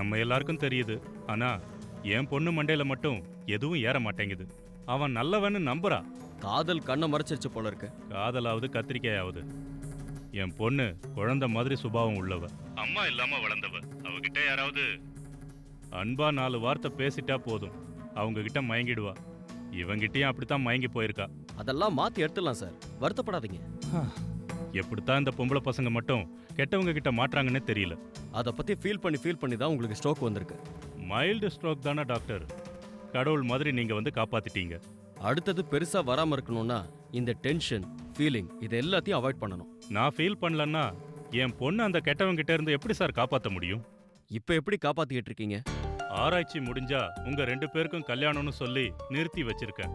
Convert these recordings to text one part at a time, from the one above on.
நம்ம எல்லாருக்கும் தெரியுது. ஆனா என் பொண்ணு மண்டையில மட்டும் எதுவும் ஏற மாட்டேங்குது. அவன் நல்லவன்னு நம்புறா. காதல் கண்ணை மறைச்சிருச்சு போல இருக்கு. காதலாவது கத்திரிக்காயாவது. என் பொண்ணு குழந்தை மாதிரி சுபாவம் உள்ளவ. அம்மா இல்லாம வளர்ந்தவ. அவகிட்ட யாராவது அன்பா 4 வார்த்தை பேசிட்டா போதும், அவங்க கிட்ட மயங்கிடுவா. இவங்கிட்டயும் அப்படித்தான் மயங்கி போயிருக்கா. அதெல்லாம் மாத்தி எடுத்துடலாம் சார், வருத்தப்படாதீங்க. எப்படித்தான் இந்த பொம்பளை பசங்க மட்டும் கெட்டவங்க கிட்ட மாற்றாங்கன்னே தெரியல. அதை பத்தி ஃபீல் பண்ணி தான் உங்களுக்கு ஸ்ட்ரோக் வந்திருக்கு. மைல்டு ஸ்ட்ரோக் தானே டாக்டர்? கடவுள் மாதிரி நீங்க வந்து காப்பாத்திட்டீங்க. அடுத்தது பெருசா வராம இருக்கணும்னா இந்த டென்ஷன், ஃபீலிங் இது எல்லாத்தையும் அவாய்ட் பண்ணணும். நான் ஃபீல் பண்ணலன்னா என் பொண்ணு அந்த கெட்டவங்க கிட்ட இருந்து எப்படி சார் காப்பாற்ற முடியும்? இப்ப எப்படி காப்பாத்திக்கிட்டு இருக்கீங்க? ஆராய்ச்சி முடிஞ்சா உங்க 2 பேருக்கும் கல்யாணம்னு சொல்லி நிறுத்தி வச்சிருக்கேன்.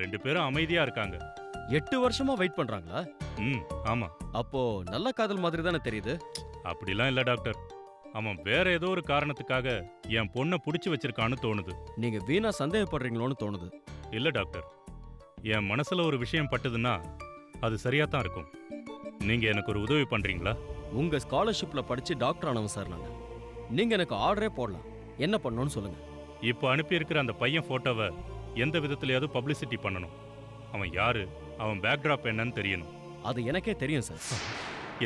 2 பேரும் அமைதியா இருக்காங்க. 8 வருஷமா வெயிட் பண்றாங்களா? ஆமா. அப்போ நல்ல காதல் மாதிரி தானே தெரியுது. அப்படிலாம் இல்ல டாக்டர். அவன் வேற ஏதோ ஒரு காரணத்துக்காக என் பொண்ணை புடிச்சு வச்சிருக்கான்னு தோணுது. நீங்க வீணா சந்தேகப்படுறீங்களோன்னு தோணுது. இல்ல டாக்டர், என் மனசுல ஒரு விஷயம் பட்டதுன்னா அது சரியா தான் இருக்கும். நீங்க எனக்கு ஒரு உதவி பண்றீங்களா? உங்க ஸ்காலர்ஷிப்ல படிச்சு டாக்டர் ஆனவன் சார் நாங்க. நீங்க எனக்கு ஆர்டரே போடலாம். என்ன பண்ணணும்னு சொல்லுங்க. இப்போ அனுப்பியிருக்கிற அந்த பையன் போட்டோவை எந்த விதத்திலேயாவது பப்ளிசிட்டி பண்ணணும். அவன் யாரு, அவன் பேக்ட்ராப் என்னன்னு தெரியணும். அது எனக்கே தெரியும் சார்.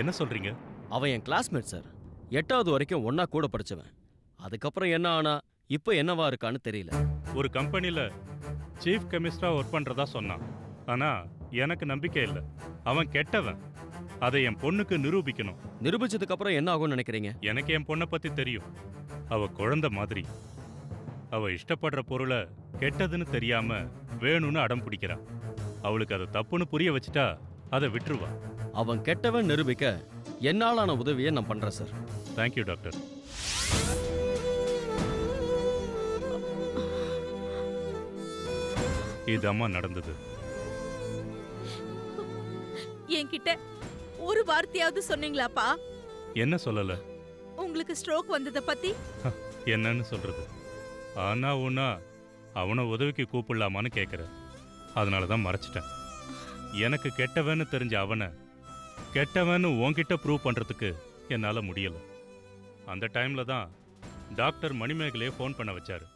என்ன சொல்றீங்க? அவன் என் கிளாஸ்மேட் சார். 8வது வரைக்கும் ஒன்னா கூட படிச்சவன். அதுக்கப்புறம் என்ன ஆனா இப்ப என்னவா இருக்கான்னு தெரியல. ஒரு கம்பெனில சீஃப் கெமிஸ்டரா ஒர்க் பண்றதா சொன்னான். ஆனா எனக்கு நம்பிக்கை இல்லை. அவன் கெட்டவன். அதை என் பொண்ணுக்கு நிரூபிக்கணும். நிரூபிச்சதுக்கு அப்புறம் என்ன ஆகும்னு நினைக்கிறீங்க? எனக்கு என் பொண்ணை பத்தி தெரியும். அவ குழந்தை மாதிரி. அவ இஷ்டப்படுற பொருளை கெட்டதுன்னு தெரியாம வேணும்னு அடம் பிடிக்கிறா. அவளுக்கு அதை தப்புன்னு புரிய வச்சுட்டா அதை விட்டுருவா. அவன் கெட்டவன் நிரூபிக்க என்னாலான உதவியை நான் பண்றேன் சார். Thank you doctor. இது அம்மா நடந்தது. என்கிட்ட ஒரு வார்த்தையாவது சொன்னீங்களாப்பா? என்ன சொல்லல? உங்களுக்கு ஸ்ட்ரோக் வந்ததை பத்தி என்னன்னு சொல்றது? ஆனா உன்னா அவனை உதவிக்கு கூப்பிடலாமான்னு கேட்கிற. அதனாலதான் மறைச்சிட்டேன். எனக்கு கெட்டவன்னு தெரிஞ்ச அவனை கெட்டவன்னு உன்கிட்ட ப்ரூவ் பண்றதுக்கு என்னால முடியல. அந்த டைம்ல தான் டாக்டர் மணிமேகலையை ஃபோன் பண்ண வச்சாரு.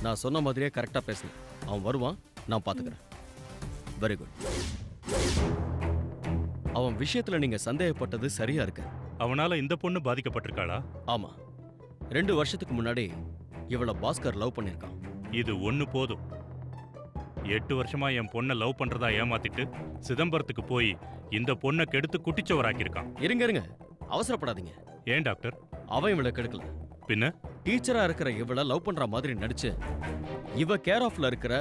நான் சொன்ன மாதிரியே கரெக்டா பேசுனேன். அவன் வருவான், நான் பாத்துக்கிறேன். Very good. அவன் விஷயத்துல நீங்க சந்தேகப்பட்டது சரியா இருக்கு. அவனால இந்த பொண்ணு பாதிக்கப்பட்டிருக்காளா? ஆமா. 2 வருஷத்துக்கு முன்னாடி இவளை பாஸ்கர் லவ் பண்ணிருக்கான். இது ஒண்ணு போதும். 8 வருஷமா என் பொண்ணை லவ் பண்றதா ஏமாத்திட்டு சிதம்பரத்துக்கு போய் இந்த பொண்ணை கெடுத்து குட்டிச்சவராக்கியிருக்கான். இருங்க, அவசரப்படாதீங்க. ஏன் டாக்டர்? அவன் இவளை கெடுக்கல. பின்ன டீச்சரா இருக்கிற இவளை லவ் பண்ற மாதிரி நடிச்சு இவ கேர் ஆஃப்ல இருக்கிற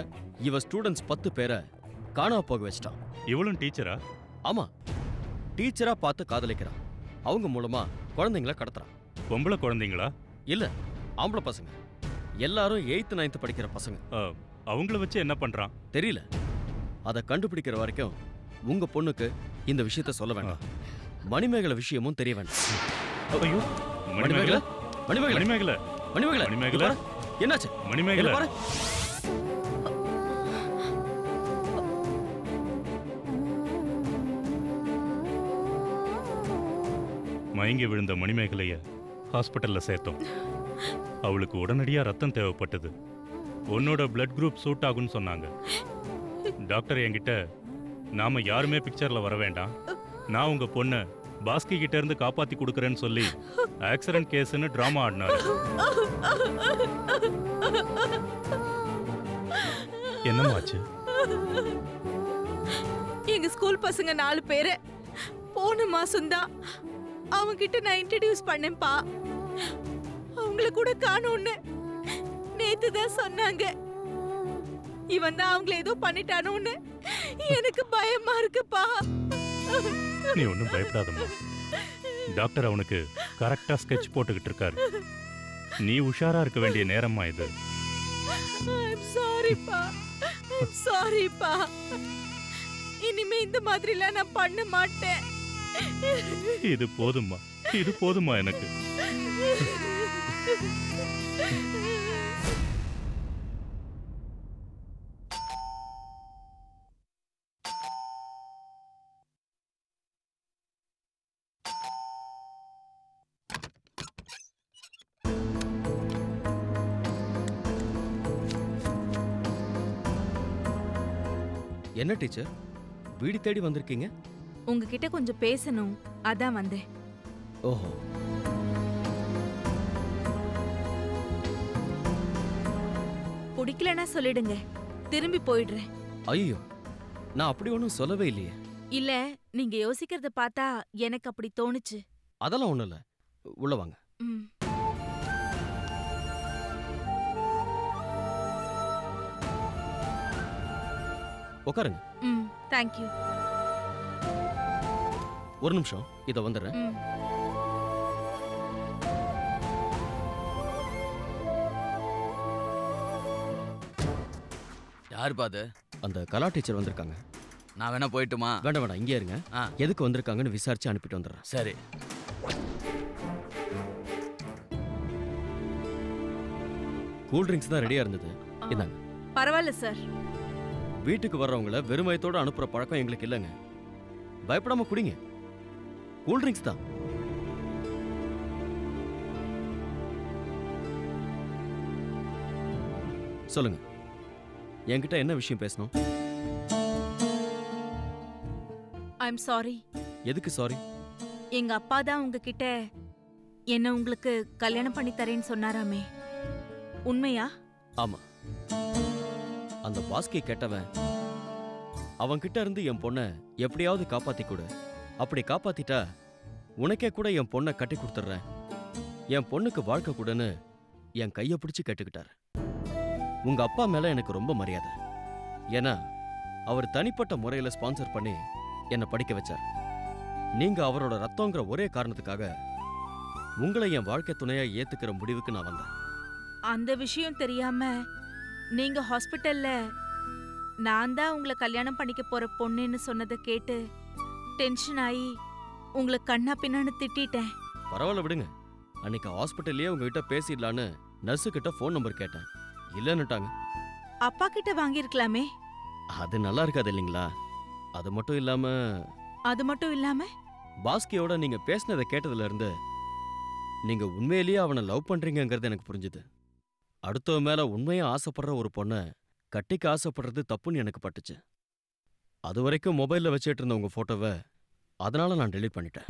இவ ஸ்டூடெண்ட்ஸ் 10 பேரை காணாம போக வச்சிட்டான். இவளும் டீச்சரா? ஆமா. டீச்சரா பார்த்து காதலிக்கிறான். அவங்க மூலமா குழந்தைங்களை கடத்துறான். பொம்பளை குழந்தைங்களா? இல்ல, ஆம்பளை பசங்க. எல்லாரும் 8th 9th படிக்கிற பசங்க. அவங்கள வச்சு என்ன பண்றான் தெரியல. அதை கண்டுபிடிக்கிற வரைக்கும் உங்க பொண்ணுக்கு இந்த விஷயத்த சொல்ல வேண்டாம். மணிமேகலை விஷயமும் தெரிய வேண்டாம். ஐயோ, மணிமேகலை, மணிமேகலை, மணிமேகலை, மணிமேகலை, மணிமேகலை, என்னாச்சு? மணிமேகலை, மயங்கி விழுந்த மணிமேகலைய ஹாஸ்பிட்டல்ல சேர்த்தோம். அவளுக்கு உடனடியா ரத்தம் தேவைப்பட்டது. உன்னோட பிளட் குரூப் சூட் ஆகும்னு சொன்னாங்க. டாக்டர் என்கிட்ட நாம யாருமே பிக்சர்ல வர வேண்டாம், நான் உங்க பொண்ணை பாஸ்கி கிட்ட இருந்து காப்பாத்தி கொடுக்கறேன்னு சொல்லி ஆக்சிடென்ட் கேஸ்னு டிராமா ஆடினாரு. என்னமாச்சு? எங்க ஸ்கூல் பசங்க 4 பேரை போன மாசம்தான் அவங்க கிட்ட நான் இன்ட்ரோடியூஸ் பண்ணேன்ப்பா. அவங்கள கூட காணோம்னு நேத்து தான் சொன்னாங்க. இவன் தான் அவங்கள ஏதோ பண்ணிட்டானோன்னு எனக்கு பயமா இருக்குப்பா. நீ ஒன்னும் பயப்படாதம்மா. டாக்டர் அவனுக்கு கரெக்டா ஸ்கெட்ச் போட்டுக்கிட்டு இருக்காரு. நீ உஷாரா இருக்க வேண்டிய நேரமா இது. சாரிப்பா. இனிமே இந்த மாதிரிலாம் நான் பண்ண மாட்டேன். இது போதுமா, இது போதுமா எனக்கு. என்ன டீச்சர் வீடு தேடி வந்திருக்கீங்க? உங்ககிட்ட கொஞ்சம் பேசணும், அதான் வந்தேன். ஓஹோ. பிடிக்கலன்னா சொல்லிடுங்க, திரும்பி போயிடுறேன். ஐயோ, நான் அப்படி ஒன்றும் சொல்லவே இல்லையே. இல்ல, நீங்க யோசிக்கிறத பார்த்தா எனக்கு அப்படி தோணுச்சு. அதெல்லாம் ஒன்றும் இல்லை, உள்ள வாங்க. ம். உட்காருங்க. ம், தேங்க்யூ. ஒரு நிமிஷம், இதை வந்துடுறேன். ம். யார் பாது? அந்த கலா டீச்சர் வந்திருக்காங்க. நான் வேணா போயிட்டுமா? வேண்டாம் வேண்டாம், இங்கே இருங்க. ஆ. எதுக்கு வந்திருக்காங்கன்னு விசாரிச்சு அனுப்பிட்டு வந்துடுறேன். சரி. கூல் ட்ரிங்க்ஸ் தான் ரெடியா இருந்தது, இந்தாங்க. பரவாயில்ல சார். வீட்டுக்கு வர்றவங்கள வெறுமயத்தோட அனுப்புற பழக்கம் எங்களுக்கு இல்லைங்க. பயப்படாம குடிங்க, கூல் ட்ரிங்க்ஸ் தான். சொல்லுங்க, என்கிட்ட என்ன விஷயம் பேசணும்? I'm sorry. எதுக்கு சாரி? எங்க அப்பா தான் உங்ககிட்ட என்ன உங்களுக்கு கல்யாணம் பண்ணி தரேன்னு சொன்னாராமே, உண்மையா? ஆமா. அந்த பாஸ்கி கேட்டவன் அவன்கிட்ட இருந்து என் பொண்ணை எப்படியாவது காப்பாத்தி கொடு, அப்படி காப்பாத்திட்டா உனக்கே கூட என் பொண்ணை கட்டி கொடுத்துட்றேன், என் பொண்ணுக்கு வாழ்க்கை கூடன்னு என் கையை பிடிச்சு கேட்டுக்கிட்டார். உங்க அப்பா மேல எனக்கு ரொம்ப மரியாதை. ஏன்னா அவர் தனிப்பட்ட முறையில ஸ்பான்சர் பண்ணி என்னை படிக்க வச்சார். நீங்க அவரோட ரத்தங்கிற ஒரே காரணத்துக்காக உங்களை என் வாழ்க்கை துணையா ஏத்துக்கிற முடிவுக்கு நான் வந்தேன். அந்த விஷயம் தெரியாம நீங்க ஹாஸ்பிட்டல்ல நான் தான் உங்களை கல்யாணம் பண்ணிக்க போற பொண்ணுன்னு சொன்னதை கேட்டு டென்ஷன் ஆகி உங்களை கண்ணா பின்னான்னு திட்டிட்டேன். பரவாயில்ல விடுங்க. அன்னைக்கு ஹாஸ்பிட்டல்லையே உங்ககிட்ட பேசிடலான்னு நர்ஸு கிட்ட ஃபோன் நம்பர் கேட்டேன், இல்லன்னுட்டாங்க. அப்பா கிட்ட வாங்கியிருக்கலாமே. அது நல்லா இருக்காது இல்லைங்களா? அது மட்டும் இல்லாம பாஸ்கியோட நீங்க பேசினதை கேட்டதுல இருந்து நீங்க உண்மையிலேயே அவனை லவ் பண்றீங்கங்கிறது எனக்கு புரிஞ்சுது. அடுத்தவ மேல உண்மையா ஆசைப்படுற ஒரு பொண்ணை கட்டிக்க ஆசைப்படுறது தப்புன்னு எனக்கு பட்டுச்சு. அது வரைக்கும் மொபைல்ல வச்சுட்டு இருந்த உங்க போட்டோவை அதனால நான் டெலீட் பண்ணிட்டேன்.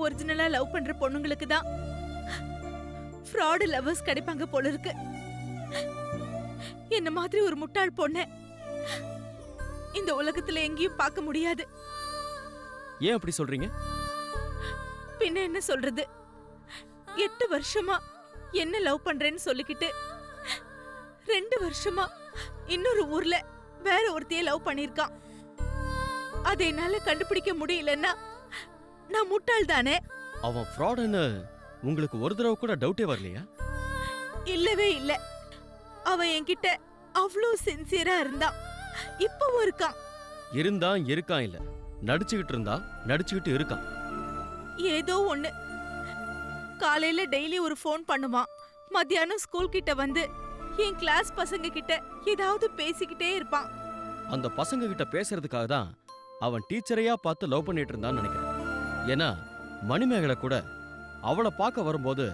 ஒரிஜினலா லவ் பண்ற பொண்ணுங்களுக்கு தான் ஃப்ராட் லவர்ஸ் கிடைப்பாங்க போல இருக்கு. என்ன மாதிரி ஒரு முட்டாள் பொண்ணு இந்த உலகத்துல எங்கேயும் பார்க்க முடியாது. ஏன் அப்படி சொல்றீங்க? பின்ன என்ன சொல்றது, 8 வருஷமா என்ன லவ் பண்றேன்னு சொல்லிக்கிட்டு 2 வருஷமா இன்னொரு ஊர்ல வேற ஒருத்தைய லவ் பண்ணிருக்கான். அதை என்னால கண்டுபிடிக்க முடியலன்னா நான் முட்டாள் தானே. அவன் ஃப்ராடுன்னு உங்களுக்கு ஒரு தடவை கூட டவுட்டே வரலையா? இல்லவே இல்ல. அவன் என்கிட்ட அவ்வளோ சின்சியரா இருந்தான், இப்பவும் இருக்கான். இருக்கான் இல்ல, நடிச்சுக்கிட்டு இருக்கான். ஏதோ ஒண்ணு. காலையில டெய்லி ஒரு ஃபோன் பண்ணுவான், மத்தியானம் ஸ்கூல் கிட்ட வந்து என் கிளாஸ் பசங்க கிட்ட ஏதாவது பேசிக்கிட்டே இருப்பான். அந்த பசங்க கிட்ட பேசுறதுக்காக தான் அவன் டீச்சரையா பார்த்து லவ் பண்ணிட்டு இருந்தான்னு நினைக்கிறேன். ஏன்னா மணிமேகலை கூட அவளை பார்க்க வரும்போது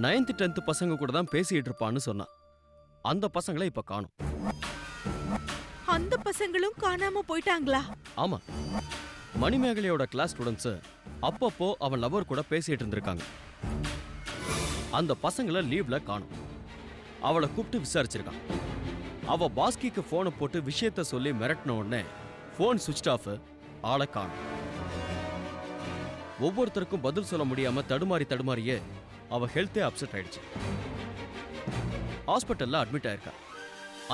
9th 10th பசங்க கூட தான் பேசிட்டு இருப்பான்னு சொன்னான். அந்த பசங்களை இப்ப காணும். அந்த பசங்களும் காணாம போயிட்டாங்களா? ஆமா, மணிமேகலையோட கிளாஸ் ஸ்டூடெண்ட்ஸ் அப்பப்போ அவன் லவர் கூட பேசிட்டு இருந்திருக்காங்க. அந்த பசங்களை லீவ்ல காணும். அவளை கூப்பிட்டு விசாரிச்சிருக்கான். அவ பாஸ்கிக்கு போனை போட்டு விஷயத்த சொல்லி மிரட்டின உடனே போன் சுவிட்ச் ஆஃப், ஆளை காணும். ஒவ்வொருத்தருக்கும் பதில் சொல்ல முடியாம தடுமாறியே அவ ஹெல்த்தே அப்செட் ஆயிடுச்சு. ஹாஸ்பிட்டல்ல அட்மிட் ஆயிருக்கா.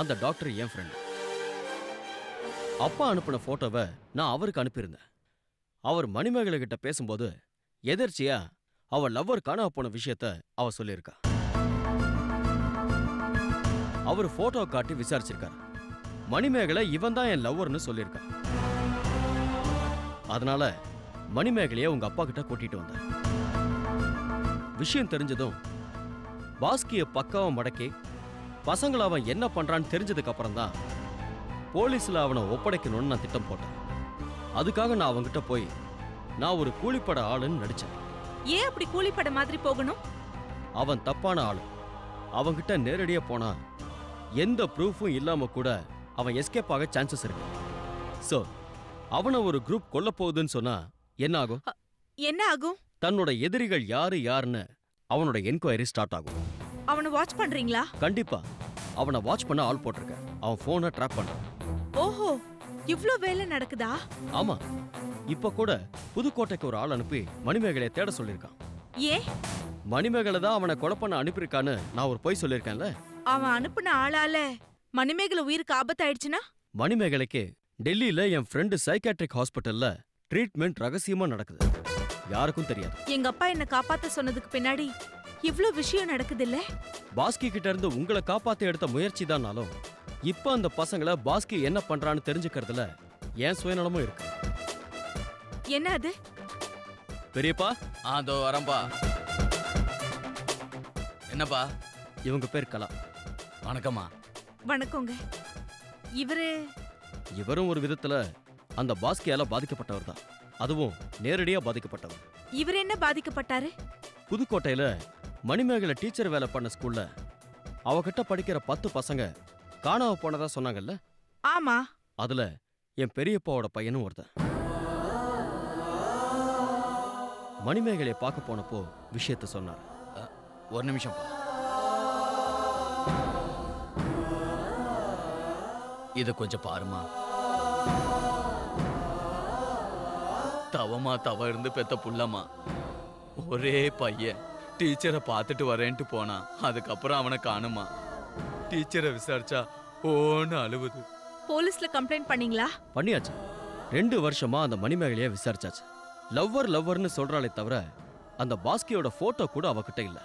அந்த டாக்டர் என் ஃப்ரெண்ட். அப்பா அனுப்பின போட்டோவை நான் அவருக்கு அனுப்பியிருந்தேன். அவர் மணிமேகலை கிட்ட பேசும்போது எதிர்ச்சியா அவ லவ்வர் காணாம போன விஷயத்த அவ சொல்லியிருக்கா. அவர் போட்டோ காட்டி விசாரிச்சிருக்காரு. மணிமேகலை இவன் தான் என் லவ்வர்னு சொல்லியிருக்கா. அதனால மணிமேகலைய உங்க அப்பா கிட்ட கூட்டிட்டு வந்தார். விஷயம் தெரிஞ்சதும் பாஸ்கிய பக்காவ மடக்கி பசங்களை அவன் என்ன பண்றான்னு தெரிஞ்சதுக்கு அப்புறம் தான் போலீஸ்ல அவனை ஒப்படைக்கணும்னு நான் திட்டம் போட்டேன். அதுக்காக நான் அவன்கிட்ட போய் நான் ஒரு கூலிப்பட ஆளுன்னு நடிச்சேன். ஏன் அப்படி கூலிப்பட மாதிரி போகணும்? அவன் தப்பான ஆளு. அவன்கிட்ட நேரடியா போனா எந்த ப்ரூஃபும் இல்லாம கூட அவன் எஸ்கேப் ஆக சான்சஸ் இருக்கு. சோ அவனை ஒரு குரூப் கொல்ல போகுதுன்னு சொன்னா என்ன ஆகும்? என்ன ஆகும்? தன்னோட எதிரிகள் யாருன்னு அவனோட என்கொயரி ஸ்டார்ட் ஆகும். அவனை வாட்ச் பண்றீங்களா? கண்டிப்பா அவனை வாட்ச் பண்ண ஆள் போட்டிருக்க. அவன் போனை ட்ராக் பண்றான். ஓஹோ, இவ்ளோ வேலை நடக்குதா? ஆமா, இப்ப கூட புதுக்கோட்டைக்கு ஒரு ஆள் அனுப்பி மணிமேகலையை தேட சொல்லியிருக்கான். ஏன்? மணிமேகலை தான் அவனை கொலை பண்ண அனுப்பியிருக்கான்னு நான் ஒரு பொய் சொல்லியிருக்கேன்ல. அவன் அனுப்புன ஆளால மணிமேகலை உயிருக்கு ஆபத்தாயிடுச்சுன்னா? மணிமேகலைக்கு டெல்லியில என் ஃப்ரெண்டு சைக்காட்ரிக் ஹாஸ்பிட்டல்ல ட்ரீட்மெண்ட் ரகசியமா நடக்குது. யாருக்கும் தெரியாது. எங்க அப்பா என்ன காப்பாத்த சொன்னதுக்கு பின்னாடி இவ்ளோ விஷயம் நடக்குது இல்ல? பாஸ்கி கிட்ட இருந்து உங்களை காப்பாத்த எடுத்த முயற்சி தான்னாலும் இப்ப அந்த பசங்களை பாஸ்கி என்ன பண்றான்னு தெரிஞ்சுக்கிறதுல ஏன் சுயநலமும் இருக்கு. என்ன அது? பெரியப்பா, அதோ வரம்பா. என்னப்பா? இவங்க பேர் கலா. வணக்கம்மா. வணக்கங்க. இவரும் ஒரு விதத்துல அந்த பாஸ்கியால பாதிக்கப்பட்டவர் தான். அதுவும் நேரடியா பாதிக்கப்பட்டவர். இவர் என்ன பாதிக்கப்பட்டாரு? புதுக்கோட்டையில மணிமேகலை டீச்சர் வேலை பண்ண ஸ்கூல்ல அவகிட்ட படிக்கிற 10 பசங்க காணாம போனதா சொன்னாங்கல்ல? ஆமா. அதுல என் பெரியப்பாவோட பையனும் ஒருத்தன். மணிமேகலையை பார்க்க போனப்போ விஷயத்த சொன்னார். ஒரு நிமிஷம்ப்பா. இத கொஞ்சம் பாருமா. தவ இருந்து பெத்த புள்ளமா. ஒரே பையன் டீச்சரை பார்த்துட்டு வரேன்ட்டு போனா. அதுக்கப்புறம் அவனை காணுமா. டீச்சரை விசாரிச்சா ஓன்னு அழுவுது. போலீஸ்ல கம்ப்ளைண்ட் பண்ணீங்களா? பண்ணியாச்சு. 2 வருஷமா அந்த மணிமேகலைய விசாரிச்சாச்சு. லவ்வர்னு சொல்றாளே தவிர அந்த பாஸ்கியோட போட்டோ கூட அவகிட்ட இல்ல.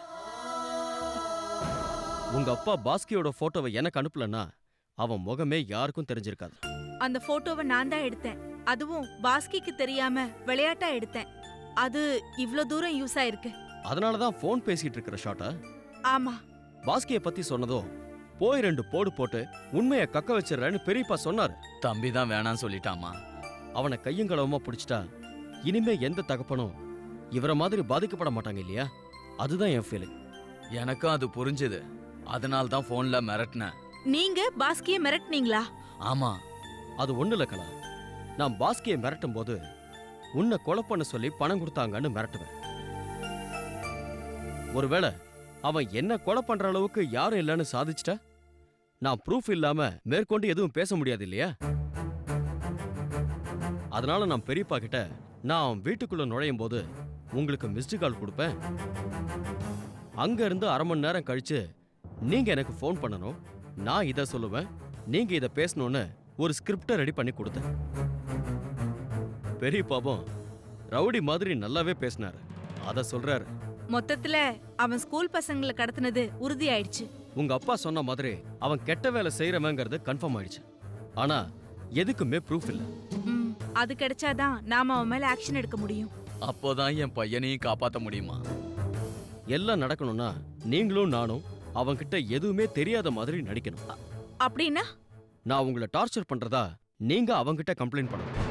உங்க அப்பா பாஸ்கியோட போட்டோவை எனக்கு அனுப்பலன்னா அவன் முகமே யாருக்கும் தெரிஞ்சிருக்காது. அந்த போட்டோவை நான் தான் எடுத்தேன். அதுவும் பாஸ்கிக்கு தெரியாம விளையாட்டா எடுத்தேன். அது இவ்ளோ தூரம் யூஸ் ஆயிருக்கு. அதனாலதான் போன் பேசிட்டு இருக்கிற ஷாட்டா? ஆமா. பாஸ்கிய பத்தி சொன்னதோ போய் 2 போடு போட்டு உண்மையை கக்க வச்சிடறேன்னு பெரியப்பா சொன்னாரு. தம்பி தான் வேணான்னு சொல்லிட்டாமா. அவனை கையங்களவமா பிடிச்சிட்டா இனிமே எந்த தகப்பனும் இவர மாதிரி பாதிக்கப்பட மாட்டாங்க இல்லையா? அதுதான் என் ஃபீலிங். எனக்கும் அது புரிஞ்சுது. அதனால தான் போன்ல மிரட்டினேன். நீங்க பாஸ்கிய மிரட்டினீங்களா? ஆமா. அது ஒண்ணுல கலா. நான் பாஸ்கியை மிரட்டும் போது உன்னை கொலை பண்ண சொல்லி பணம் கொடுத்தாங்கன்னு மிரட்டுவேன். ஒருவேளை அவன் என்ன கொலை பண்ற அளவுக்கு யாரும் இல்லைன்னு சாதிச்சிட்டா நான் ப்ரூஃப் இல்லாம மேற்கொண்டு எதுவும் பேச முடியாது இல்லையா? அதனால நான் பெரியப்பா கிட்ட நான் அவன் வீட்டுக்குள்ள நுழையும் போது உங்களுக்கு மிஸ்டு கால் கொடுப்பேன். அங்க இருந்து 1/2 மணி நேரம் கழிச்சு நீங்க எனக்கு ஃபோன் பண்ணணும். நான் இதை சொல்லுவேன், நீங்க இதை பேசணும்னு ஒரு ஸ்கிரிப்டை ரெடி பண்ணி கொடுத்தேன். பெரியப்பாவும் ரவுடி மாதிரி நல்லாவே பேசினாரு. அத சொல்றாரு. மொத்தத்துல அவன் ஸ்கூல் பசங்களை கடத்தினது உறுதி ஆயிடுச்சு. உங்க அப்பா சொன்ன மாதிரி அவன் கெட்ட வேலை செய்யறவங்கிறது கன்ஃபார்ம் ஆயிடுச்சு. ஆனா எதுக்குமே ப்ரூஃப் இல்ல. அது கிடைச்சாதான் நாம அவன் மேல ஆக்ஷன் எடுக்க முடியும். அப்போதான் என் பையனையும் காப்பாத்த முடியுமா? எல்லாம் நடக்கணும்னா நீங்களும் நானும் அவன்கிட்ட எதுவுமே தெரியாத மாதிரி நடிக்கணும். அப்படின்னா நான் உங்களை டார்ச்சர் பண்றதா நீங்க அவன்கிட்ட கம்ப்ளைண்ட் பண்ணணும்.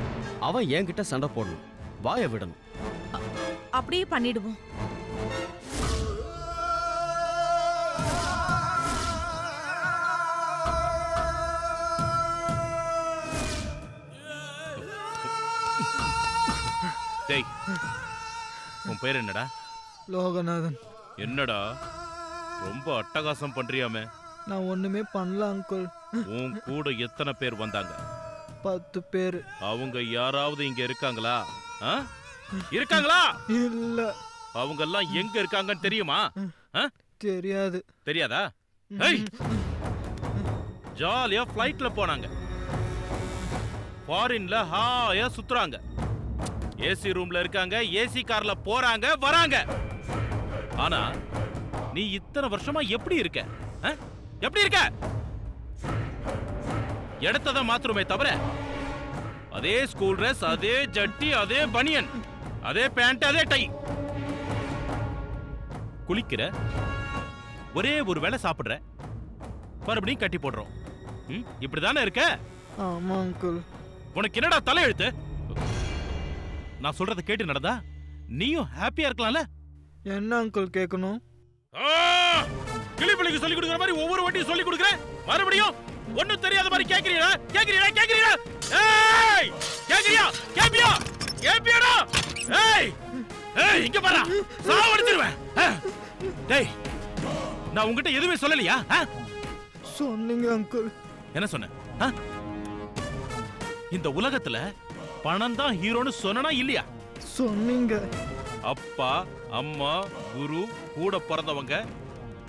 அவன் என்கிட்ட சண்டை போடணும், வாய விடணும். அப்படியே பண்ணிடுவோம். டேய், உன் பேர் என்னடா? லோகநாதன். என்னடா ரொம்ப அட்டகாசம் பண்றியாமே? நான் ஒண்ணுமே பண்ணல அங்கிள். உன் கூட எத்தனை பேர் வந்தாங்க? 10 பேர். அவங்க யாராவது இங்க இருக்காங்களா? இருக்காங்களா? இல்ல. அவங்க எல்லாம் எங்க இருக்காங்கன்னு தெரியுமா? தெரியாது. தெரியாதா? ஜாலியா ஃப்ளைட்ல போனாங்க, ஃபாரின்ல ஹாயா சுத்துறாங்க, ஏசி ரூம்ல இருக்காங்க, ஏசி கார்ல போறாங்க வராங்க. ஆனா நீ இத்தனை வருஷமா எப்படி இருக்க? எப்படி இருக்க? இடத்தான் மாத்திரமே தவிர அதே ஸ்கூல் ட்ரெஸ், அதே ஜட்டி, அதே பனியன், அதே பேண்ட், அதே டை. குளிக்கிற, ஒரே ஒரு வேளை சாப்பிடுற, மறுபடியும் கட்டி போடுறோம். இப்படிதானே இருக்க? ஆமா அங்கிள். உனக்கு என்னடா தலையெழுத்து? நான் சொல்றத கேட்டு நடந்தா நீயும் ஹாப்பியா இருக்கலாம்ல? என்ன அங்கிள் கேட்கணும்? கிளிப்பிள்ளைக்கு சொல்லி கொடுக்குற மாதிரி ஒவ்வொரு வாட்டியும் சொல்லி கொடுக்குறேன். மறுபடியும் ஒண்ணும் தெரியாத மாதிரி கேக்குறீங்களா? ஏய் கேக்குறியா? கேப்பியாடா? ஏய் இங்க பாரு, சாவடிச்சிருவேன். டேய் நான் உன்கிட்ட எதுவுமே சொல்லலையா? சொன்னீங்க அங்கிள். என்ன சொன்ன? இந்த உலகத்துல பணம் தான் ஹீரோன்னு சொன்னா இல்லையா? சொன்னீங்க. அப்பா அம்மா குரு கூட பிறந்தவங்க,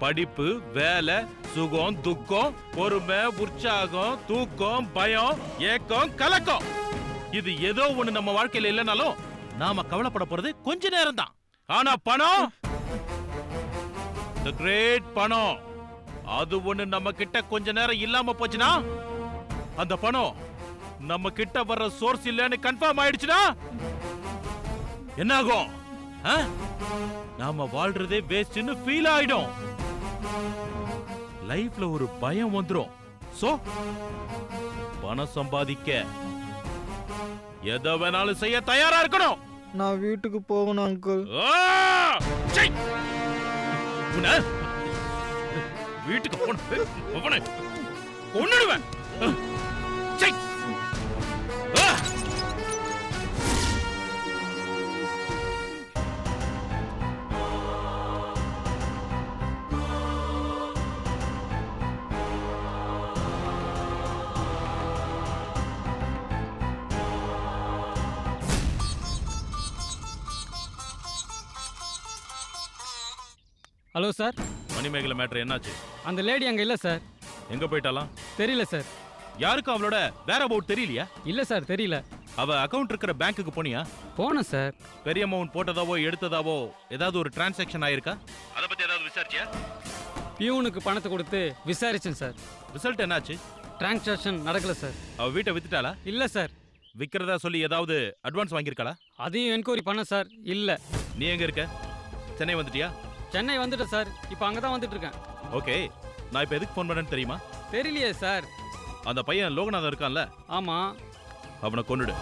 படிப்பு வேலை சுகம் துக்கம் பொறுமை உற்சாகம் தூக்கம் பயம் ஏக்கம் கலக்கம், இது ஏதோ ஒண்ணு நம்ம வாழ்க்கையில இல்லைனாலும் நாம கவலைப்பட போறது கொஞ்ச நேரம் தான். ஆனா பணம், the great பணம், அது ஒண்ணு நம்ம கிட்ட கொஞ்ச நேரம் இல்லாம போச்சுன்னா, அந்த பணம் நம்ம கிட்ட வர்ற சோர்ஸ் இல்லன்னு கன்ஃபார்ம் ஆயிடுச்சுன்னா என்ன ஆகும்? நாம வாழ்றதே வேஸ்ட்னு ஃபீல் ஆயிடும். லைஃப்ல ஒரு பயம் வந்துரும். சோ பணம் சம்பாதிக்க எதை வேணாலும் செய்ய தயாரா இருக்கணும். நான் வீட்டுக்கு போகணும் அங்கிள். வீட்டுக்கு போன கொன்னுடுவேன். Hello sir. மணிமேகலை மேட்டர் என்னாச்சு? அந்த லேடி அங்க இல்ல சார். எங்க போயிட்டாலாம்? தெரியல சார். யாருக்கும் அவளோட வேற அபவுட் தெரியலையா? இல்ல சார், தெரியல. அவ அக்கவுண்ட் இருக்கிற பேங்க்குக்கு போனியா? போனேன் சார். பெரிய அமௌண்ட் போட்டதாவோ எடுத்ததாவோ ஏதாவது ஒரு டிரான்சாக்ஷன் ஆயிருக்கா? அத பத்தி ஏதாவது விசாரிச்சியா? பியூனுக்கு பணத்தை கொடுத்து விசாரிச்சேன் சார். ரிசல்ட் என்னாச்சு? டிரான்சாக்ஷன் நடக்கல சார். அவ வீட்டை வித்துட்டாளா? இல்ல சார். விக்கிறதா சொல்லி ஏதாவது அட்வான்ஸ் வாங்கியிருக்காளா? அதையும் என்கொயரி பண்ண சார். இல்ல. நீ எங்க இருக்க? சென்னை வந்துட்டியா? சென்னை வந்துட்டேன் சார். இப்போ அங்கதான் வந்துட்டு இருக்கேன். ஓகே, நான் இப்ப எதுக்கு ஃபோன் பண்ணேன்னு தெரியுமா? தெரியலையே சார். அந்த பையன் லோகநாதன் இருக்கான்ல, ஆமா, அவனை கொன்னுடு.